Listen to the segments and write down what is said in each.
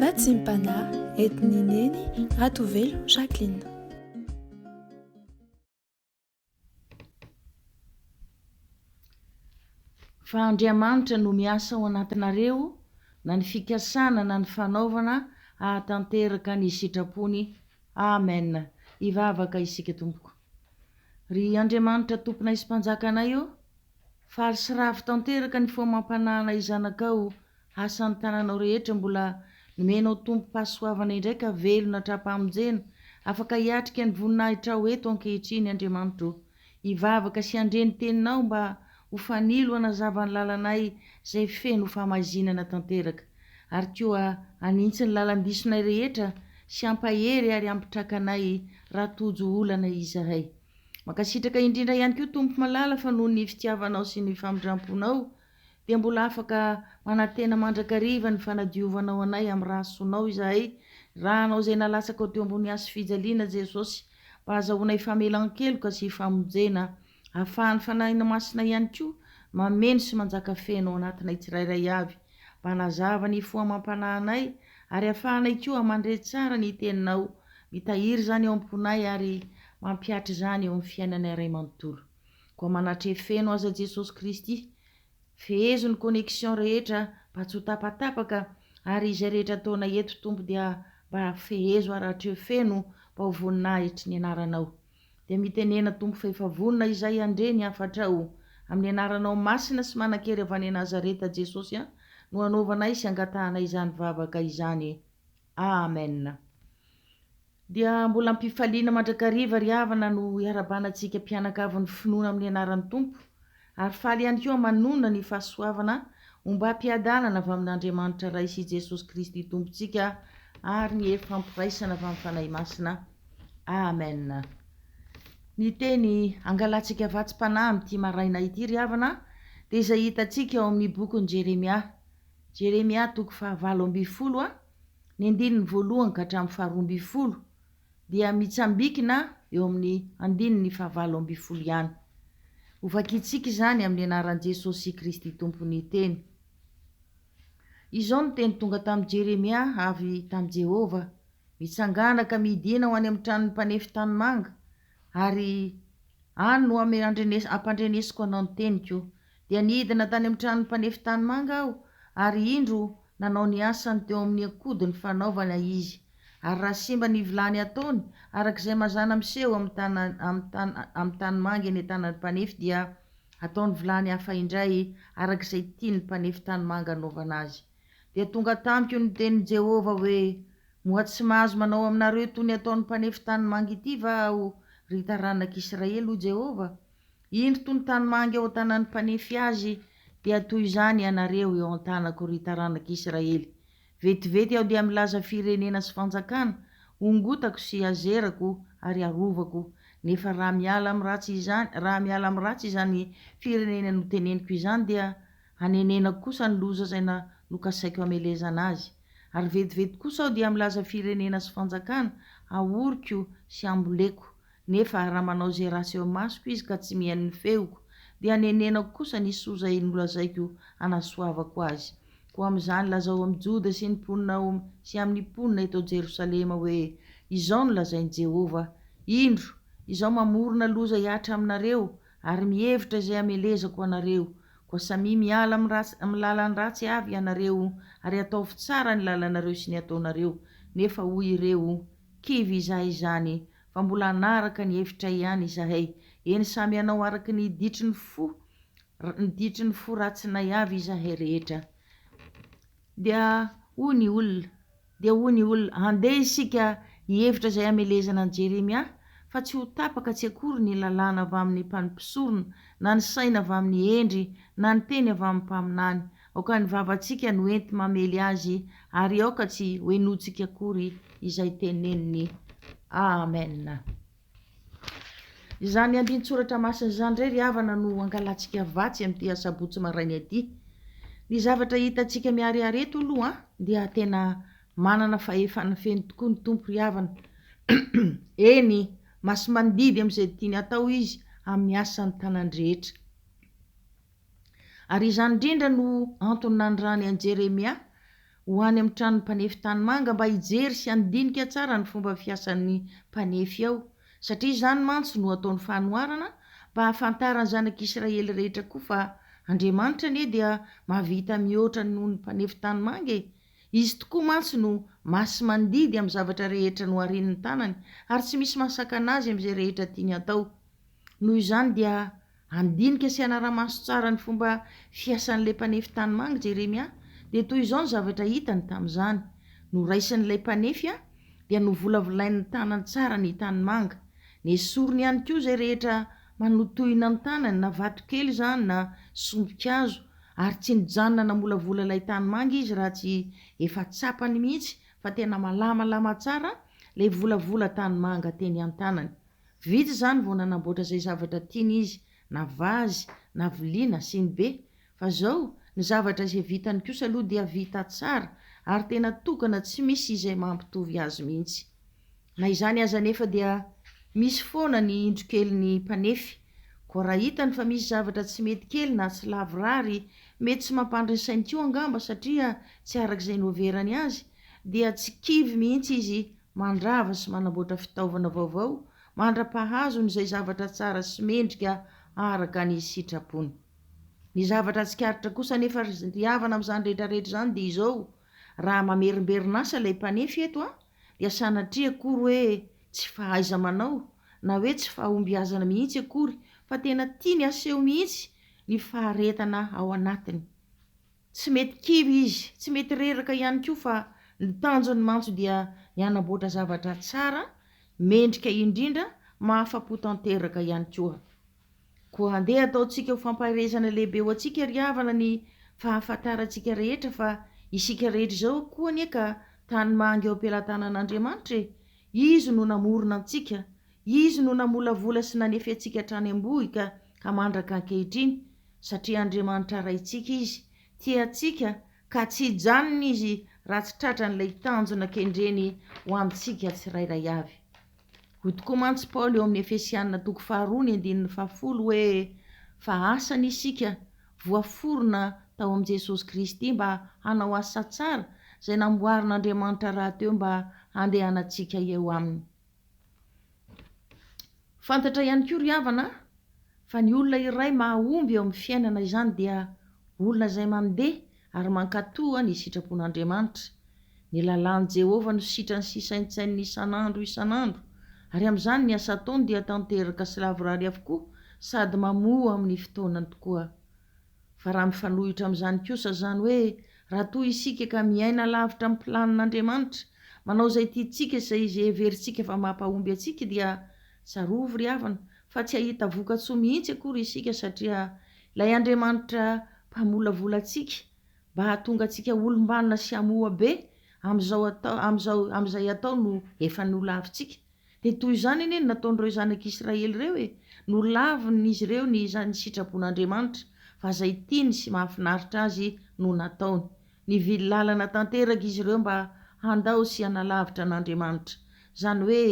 Vatsimpana etineneny Ratovelo Jacqueline. Fa Andriamanitra no miasa ao anatinareo na ny fikasana na ny fanaovana ahatanteraka ny sitrapony. Amen. Ivavaka isika tompoko. Ry Andriamanitra tomponay sy mpanjakanay io, faly sy ravo tanteraka ny fomampananay zanakao asan'ny tananao rehetra, mbola nomenao tompo-pahasoavana indraika velona trapamonjena, afaka hiatrika ny voninahitra ho eto ankehitriny Andriamanitra. Ivavaka sy andre ny teninao mba ho fanilo anazava ny lalanay izay feno famazinana tanteraka, ary koa anintsy ny lalam-bisonay rehetra sy ampahery ary ampitrakanay raha tojo olana izahay. Makasitraka indrindra ihany koa tompo malala fa noho ny fitiavanao sy ny famindramponao, dia mbola afaka manantena mandrakariva ny fanadiovanao anay amin'ny rahasoanao izahay, raha anao izay nalatsaka teo ambony hazo fijaliana Jesosy, mba azahoanay famelan-keloka sy famonjena, ahafahan'ny fanahina masina ihany koa mameno sy manjaka feno anatinay tsirairay avy, mba hanazava ny foamam-panahinay ary ahafahanay koa mandre tsara ny teninao, mitahiry zany eo am-ponay ary mampiatry zany eo amin'ny fiainanay iray manontolo. Koa manatre feno aza Jesosy Kristy, fehezo ny connexion rehetra mba tsy ho tapatapaka, ary izay rehetra ataonay eto tompo dia mba fehezo ary atre feno mba ho voninahitry ny anaranao. Dia mitenena tompo fa efa vonina izay andre ny afatrao, amin'ny anaranao masina sy manan-kery avy any Nazareta Jesosy no anaovanay sy angatahanay izany vavaka izany. Amen. Dia mbola ampifaliana mandrakariva ry havana no iarabanantsika mpianakavy ny finoana amin'ny anaran'ny tompo, ary faly ihany koa manona ny fahasoavana mba hampiadanana avy amin'Andriamanitra Ray sy Jesosy Kristy tompontsika, ary ny hery fampiraisana avy amin'ny fanahy masina. Amen. Ny teny angalantsika vatsim-panahy amin'ity maraina ity ry havana dia izay hitantsika ao amin'ny bokon'i Jeremia toko 9:20 ny andininy voalohany ka hatramin'ny 12 dia mitsambikina eo amin'ny andininy 9 ihany. Hovakitsika izany amin'ny anaran'i Jesosy Kristy tompony teny. Izao no teny tonga tamin'i Jeremia avy tamin'i Jehova: mitsanganaka midina ho any amin'ny tranon'ny mpanefy tanimanga, ary any no ampandrenesiko anao ny teniko. Dia nidina tany amin'ny tranon'ny mpanefy tanimanga aho, ary indro nanao ny asany teo amin'ny ankody ny fanaovana izy, ary raha simba ny vilany ataony arak'izay mazana miseho amin'ny tanimanga eny tanan'ny mpanefy, dia ataony vilany hafa indray arak'izay tiany mpanefy tanimanga anaovana azy. Dia tonga tamiko ny tenin'i Jehova hoe: moa tsy mahazo manao aminareo toy ny ataony mpanefy tanimanga ity va aho, ry taranak'Israely ho Jehova? Indro toy ny tanimanga eo an-tanan'ny mpanefy azy, dia toy izany ianareo eo an-tanako, ry taranak'Israely. Vetivety aho dia milaza firenena sy fanjakana, ongotako sy azerako ary arovako. Nefa raha miala amin'ny ratsy izany firenena no teneniko izany, dia hanenenako kosa ny loza izay nokasaiko hamelezana azy. Ary vetivety kosa aho dia milaza firenena sy fanjakana, ahoriko sy amboleko. Nefa raha manao izay ratsy eo masoko izy ka tsy mihaino ny feoko, dia hanenenako kosa ny soa izay nolazaiko hanasoavako azy. Koa amin'izany lazao amin'ny Joda sy ny mponina sy amin'ny mponina eto Jerosalema hoe: izao no lazain'i Jehova: indro izao mamorona loza hiatra aminareo, ary mihevitra izay hamelezako anareo. Koa samy miala amin'ny lalany ratsy avy ianareo, ary ataovy tsara ny lalanareo sy ny ataonareo. Nefa hoy ireo: kivy izahay izany, fa mbola hanaraka ny hevitra ihany izahay. Eny samy hanao araka ny ditry ny fo ratsinay avy izahay rehetra. Dia hoy ny olona: handeha isika hihevitra izay hamelezana an'i Jeremia, fa tsy ho tapaka tsy akory ny lalàna avy amin'ny mpampisorona, na ny saina avy amin'ny endry, na ny teny avy amin'ny mpaminany. Aoka ny vavantsika no enti mamely azy, ary aoka tsy hoenontsika akory izay teneniny. Amen. Izany andin-tsoratra masina izany indray ry havana no angalantsika vatsy amin'ity asabotsy maraina ity. Ny zavatra hitantsika miharihary eto aloha dia tena manana fahefana feno tokoa ny tompo ry havana. Eny, masy mandidy amin'izay tiany atao izy amin'ny asany tanandrehetra. Ary izany indrindra no antony nanirany an'i Jeremia ho any amin'ny tranony mpanefy tanymanga mba hijery sy andinika tsara ny fomba fiasan'ny mpanefy ao, satria izany mantsy no ataony fanoharana mba hahafantarany zanak'Israely rehetra koa fa Andriamanitra anie dia mahavita mihoatra noho ny mpanefy tanymanga e. Izy tokoa mantsy no masy mandidy amin'ny zavatra rehetra no arin'ny tanany ary tsy misy mahasaka anazy amin'izay rehetra tiany atao. Noho izany dia andinika sy anara-maso tsara ny fomba fiasan'ilay mpanefy tanymanga Jeremia, dia toy izao ny zavatra hitany tamin'izany. Noraisin'ilay mpanefy dia novolavolain'ny tanany tsara ny tanymanga, nesorony ihany koa izay rehetra manotohina ny tanany, na vatokely izany na sombikazo, ary tsy nijanona namolavola ilay tanymanga izy raha tsy efa tsapany mihitsy fa tena malamalama tsara ilay volavola tanymanga teny an-tanany. Vitsy izany vao nanamboatra izay zavatra tiany izy, na vazy na vilia na sinibe, fa zao ny zavatra izay vitany kosa aloha dia vita tsara ary tena tokana tsy misy izay mampitovy azy mihitsy. Na izany aza nefa dia misy foana ny indro-kelin'ny mpanefy, koa raha hitany fa misy zavatra tsy mety kely na tsy lavorary, mety tsy mampandry ny sainy koa angamba satria tsy arak'izay noverany azy, dia tsy kivy mihitsy izy mandrava sy manamboatra fitaovana vaovao mandra-pahazo n'izay zavatra tsara sy mendrika araka ny sitrapony. Ny zavatra tsikaritra kosa nefa ry havana amin'izany rehetrarehetra izany dia izao: raha mamerimberina ilay mpanefy eto dia sanatria akory hoe tsy fahaiza manao na hoe tsy fahombiazana mihitsy akory, fa tena tiany aseho mihitsy ny faharetana ao anatiny. Tsy mety kivy izy, tsy mety reraka ihany koa, fa ny tanjony mantsy dia ny hanamboatra zavatra tsara, mendrika indrindra, mahafa-po tanteraka ihany koa. Koa andeha ataontsika ho fampaharezana lehibe ho antsika ry havana ny fahafantarantsika rehetra fa isika rehetra izao koa anie ka tanymanga eo am-pelatanan'Andriamanitra e. Izy no namorona antsika, izy no namolavola sy nanefy antsika hatrany am-bohika ka mandraka ankehitriny, satria Andriamanitra raintsika izy, tia antsika ka tsy hijanona izy raha tsy tratran'ilay tanjona kendreny ho amintsika tsirairay avy. Hoy tokoa mantsy Paoly eo amin'ny Efesianina 2:10 hoe: fa asany isika voaforona tao amin'i Jesosy Kristy mba hanao asa tsara izay namboarin'Andriamanitra rahateo mba handehanantsika eo aminy. Fantatra ihany koa ry havana fa ny olona iray mahomby eo amin'ny fiainana izany dia olona izay mandeha ary mankatoa ny sitrapon'Andriamanitra. Ny lalàn'i Jehovah no sitrany sy saintsainy isan'andro, ary amin'izany ny asa ataony dia tanteraka sy lavorary avokoa sady mamoha amin'ny fotoanany tokoa. Fa raha mifanohitra amin'izany kosa izany hoe raha toa isika ka miaina lavitra amin'ny planin'Andriamanitra, manao izay tiantsika izay heverintsika fa mampahomby antsika, dia tsarovy ry havana fa tsy hahita vokatsoa mihitsy akory isika, satria ilay Andriamanitra mpamolavola antsika mba hahatonga antsika olombanona sy hamoha be amin'izay atao no efa nolavintsika. Dia toy izany anie no nataon'ireo zanak'Israely ireo e, nolavin'izy ireo ny sitrapon'Andriamanitra, fa izay tiany sy mahafinaritra azy no nataony. Nivily lalana tanteraka izy ireo mba handao sy hanalavitra an'Andriamanitra. Izany hoe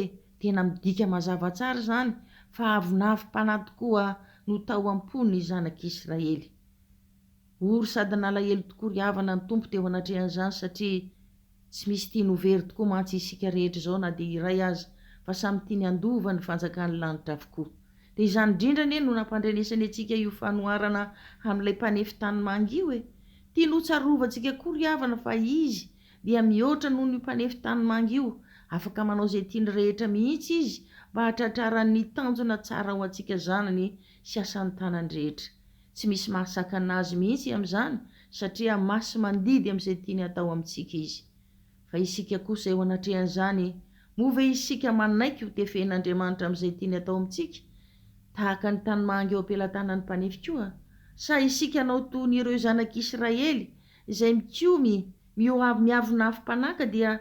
tena midika mazava tsara izany fa avonavim-panahy tokoa no tao am-pony ny zanak'Israely. Ory sady nalahelo tokoa ry havana ny tompo teo anatrehan'izany, satria tsy misy tiany ho very tokoa mantsy isika rehetra izao na dia iray aza, fa samy tiany handova ny fanjakan'ny lanitra avokoa. Dia izany indrindra anie no nampandrenesany antsika io fanoharana amin'ilay mpanefy tanymanga io e. Tiany ho tsarovantsika koa ry havana fa izy dia mihoatra noho ny mpanefy tanymanga io, afaka manao izay tiany rehetra mihitsy izy mba hahatratrarany tanjona tsara ho antsika zanany sy asan'ny tanany rehetra. Tsy misy mahasaka anazy mihitsy amin'izany, satria masy mandidy amin'izay tiany atao amintsika izy. Fa isika kosa eo anatrehan'izany, move isika manaiky ho tefen'Andriamanitra amin'izay tiany atao amintsika, tahaka ny tanymanga eo am-pelatanan'ny mpanefy koa, sa isika hanao toy ny ireo zanak'Israely izay mikomy miavonavim-panaka dia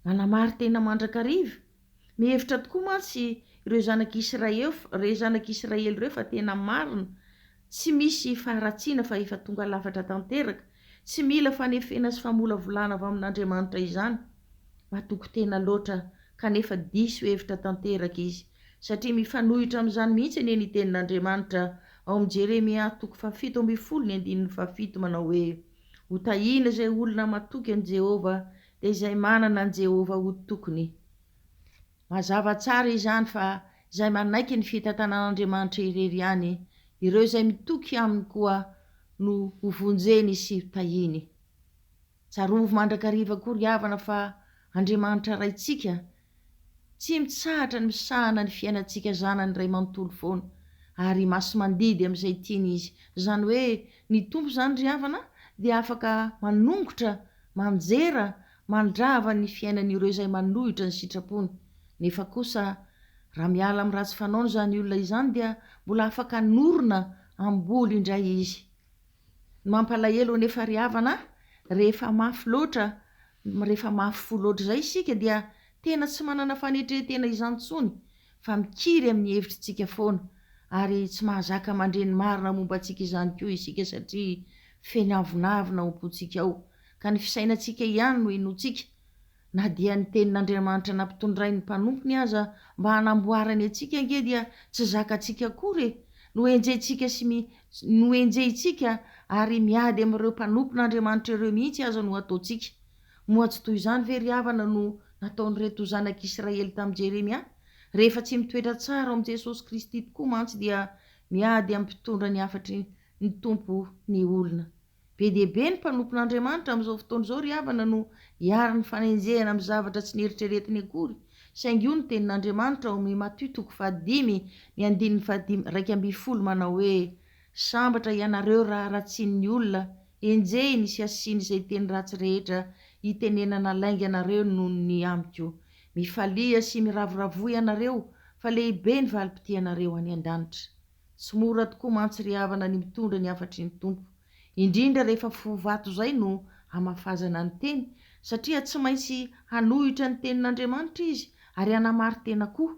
manamary tena mandrakariva. Mihevitra tokoa mantsy ireo zanak'Israely ireo fa tena marina, tsy misy faharatsiana fa efa tonga lafatra tanteraka, tsy mila fanefena sy famolavolana avy amin'Andriamanitra izany. Mahatoky tena loatra kanefa diso hevitra tanteraka izy, satria mifanohitra amin'izany mihitsy anie ny tenin'Andriamanitra ao amin'ny Jeremia 7:17 manao hoe: ho tahina izay olona matoky an' Jehova dia izay manana an' Jehova ho tokony. Mazava tsara izany fa izay manaiky ny fitantanan'Andriamanitra irery ihany, ireo izay mitoky aminy koa no hovonjeny sy tahiny. Tsarovy mandrakariva koa ry havana fa Andriamanitra raitsika tsy mitsahatra ny misahana ny fiainantsika zanany ray manontolo foana ary maso mandidy amin'izay tiany izy. Izany hoe ny tompo izany ry havana dia afaka manongotra, manjera, mandrava ny fiainan'ireo izay manohitra ny sitrapony. Nefa kosa raha miala amin'ny ratsy fanaony izany olona izany dia mbola afaka norona amboly indray izy. Mampalahelo anefa ry havana rehefa mafy loatra, rehefa mafy fo loatra izay isika dia tena tsy manana fanetretena izany intsony fa mikiry amin'ny hevitrintsika foana ary tsy mahazaka mandreny marina momba antsika izany koa isika satria feny avonavina ao am-pontsika ao, ka ny fisainantsika ihany no inoantsika. Na dia ny tenin'Andriamanitra nampitondrain'ny mpanompony aza mba hanamboarany antsika ange dia tsy zakantsika akory, noenjehitsika ary miady amin'ireo mpanompon'Andriamanitra ireo mihitsy aza no ataontsika. Moa tsy toy izany ve ry havana no nataon'ireto zanak'Israely tamin'i Jeremia? Rehefa tsy mitoetra tsara ao amin'i Jesosy Kristy tokoa mantsy dia miady amin'ny mpitondra ny afatry ny tompo ny olona. Be dia be ny mpanompon'Andriamanitra amin'izao fotoana izao ry havana no hiary ny fanenjehana amin'ny zavatra tsy nieritreretiny akory. Saingy io ny tenin'Andriamanitra ao amin'ny Matio 5:2-5 manao hoe: sambatra ianareo raha ratsian'ny olona, enjehiny sy asiany izay teny ratsy rehetra hitenenana lainga ianareo noho ny amiko. Mifalia sy miravoravoa ianareo fa lehibe ny valim-potianareo any an-danitra. Tsy mora tokoa mantsy ry havana ny mitondra ny afatry ny tompo, indrindra rehefa fovato izay no hamafazana ny teny, satria tsy maintsy hanohitra ny tenin'Andriamanitra izy ary hanamary tena koa.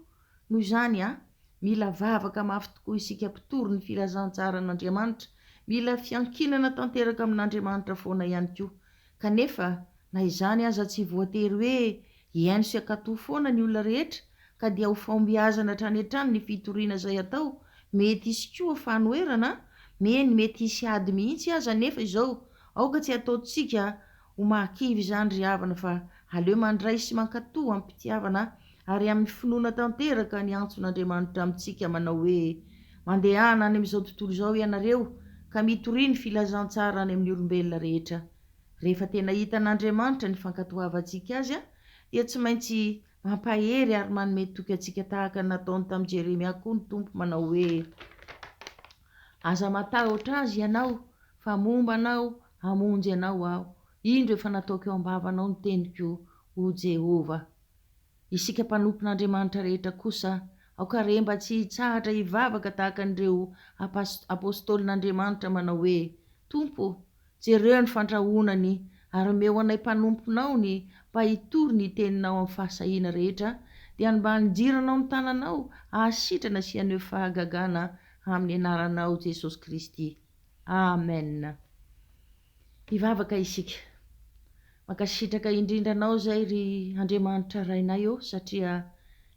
Noho izany mila vavaka mafy tokoa isika mpitory ny filazantsara an'Andriamanitra, mila fiankinana tanteraka amin'Andriamanitra foana ihany koa. Kanefa na izany aza tsy voatery hoe hiaino sy ankatoa foana ny olona rehetra ka dia ho fahombiazana hatrany hatrany ny fitoriana izay atao. Mety hisy koa fanoherana, mety hisy ady mihitsy aza, nefa izao aoka tsy ataontsika ho mahakivy izany ry havana fa aleo mandray sy mankatoa amin'ny mpitiavana ary amin'ny finoana tanteraka ny antson'Andriamanitra amintsika manao hoe: mandehana any amin'izao tontolo izao ianareo ka mitoria ny filazantsara any amin'ny olombelona rehetra. Rehefa tena hitan'Andriamanitra ny fankatoavantsika azy dia tsy maintsy mampahery ary manome toky antsika tahaka ny nataony tamin'i Jeremia koa ny tompo manao hoe: aza matahotra azy ianao fa momba anao hamonjy anao aho, indro efa nataoko eo am-bavanao ny teniko ho Jehova. Isika mpanompon'Andriamanitra rehetra kosa aoka mba tsy hitsahatra hivavaka tahaka an'ireo apôstôlin'Andriamanitra manao hoe: Tompo, jereo ny fandrahonany ary omeo anay mpanomponao ny mba hitory ny teninao amin'ny fahasahiana rehetra, dia mba hanjiranao ny tananao ahasitrana sy haneho fahagagana amin'ny anaranao Jesosy Kristy. Amen. Hivavaka isika. Mankasitraka indrindra anao izay ry Andriamanitra rainay eo, satria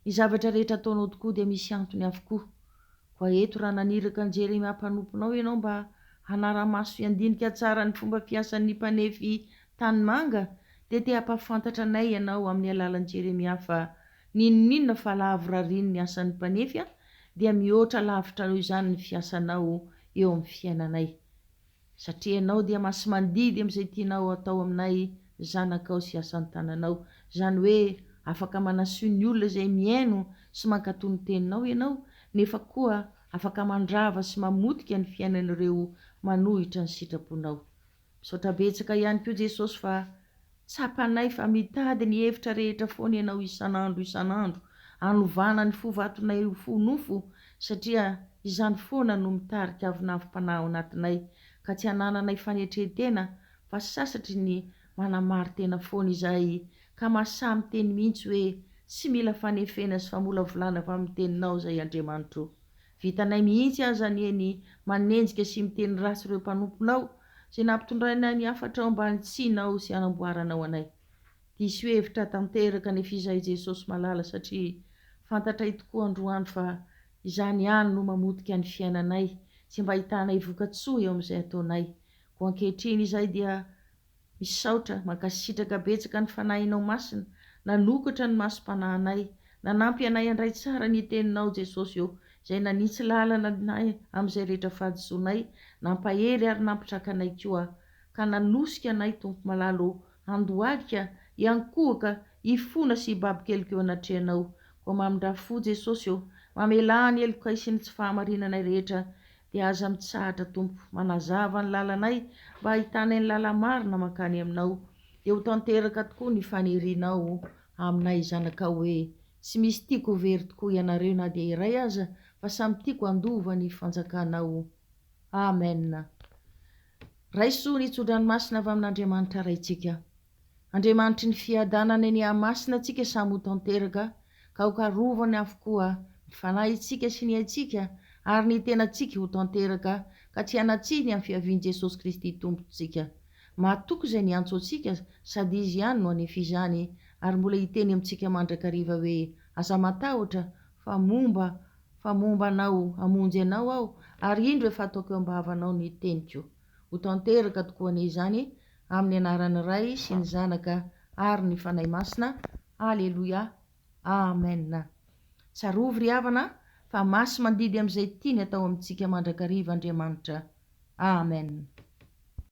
ny zavatra rehetra ataonao tokoa dia misy antony avokoa. Koa eto raha naniraka ny Jeremia mpanomponao ianao mba hanara-maso fiandinika tsara ny fomba fiasan'ny mpanefy tanimanga, dia te hampafantatra anay ianao amin'ny alalan'i Jeremia fa n'inon'inona fa lavo rariany ny asan'ny mpanefy dia mihoatra lavitra noho izany ny fiasanao eo amin'ny fiainanay. Satria ianao dia maso mandidy amin'izay tianao atao aminay zanakao sy asan'ny tananao. Izany hoe afaka manasoa ny olona izay miaino sy mankatoa ny teninao ianao, nefa koa afaka mandrava sy mamotika ny fiainan'ireo manohitra ny sitraponao. Misaotra betsaka ihany koa Jesosy fa tsapanay fa mitady ny hevitra rehetra foana ianao isan'andro, hanovana ny fovatonay ho fonofo, satria izany foana no mitarika avinavim-panahy ao anatinay, ka tsy hanananay fanetretena fa sasatry ny manamary tena foana izay, ka mahasahy miteny mihitsy hoe tsy mila fanefena sy famolavolana avy amin'ny teninao izay Andriamanitra. Vitanay mihitsy aza ny manenjika sy miteny ratsy ireo mpanomponao izay nampitondraina ny afatra ao mba hanitsianao sy hanamboaranao anay. Diso hevitra tanteraka nefa izay Jesosy malala, satria fantatray tokoa androany fa izany ihany no mamotika ny fiainanay, tsy mba hitanay vokatsoa eo amin'izay ataonay. Koa ankehitriny izay dia misy saotra mankasitraka betsaka ny fanahinao masina, nanokatra ny masom-panahinay, nanampy anay andray tsara ny teninao Jesosy eo, izay nanitsy lalana anay amin'izay rehetra fahadisoanay, nampahery ary nampitraka anay koa, ka nanosika anay tompo malalo, andohalika, iankohaka, ifona sy ibabikeliko eo anatrehanao, koa mamindra-fo Jesosy eo, mamelany elokay sy ny tsy fahamarinanay rehetra, dia aza mitsahatra tompo, manazava ny lalanay mba hitanay ny lala marina mankany aminao, dia ho tanteraka tokoa ny fanirianao aminay zanaka hoe tsy misy tiako very tokoa ianareo na dia iray aza, fa samy tiako andova ny fanjakanao. Amen. Raiso ny tso-dranomasina avy amin'Andriamanitra raintsika. Andriamanitry ny fiadanana eny amasina tsika samy ho tanteraka, ka ho karovany avokoa ny fanahintsika sy ny haitsika, ary ny tenantsika ho tanteraka, ka tsy hanatsiny amin'ny fiavian'i Jesosy Kristy tompontsika. Mahatoky izay niantso antsika, sady izy ihany no hanefizany, ary mbola hiteny amintsika mandrakariva hoe aza matahotra, fa momba anao, hamonjy anao aho, ary indro efa ataoko eo am-bavanao ny teniko. Ho tanteraka tokoa izany amin'ny anaran'ny Ray sy ny Zanaka ary ny Fanahy Masina. Aleloia. Amen. Tsarovy ry havana, fa masy mandidy amin'izay tiany atao amintsika mandrakariva Andriamanitra. Amen.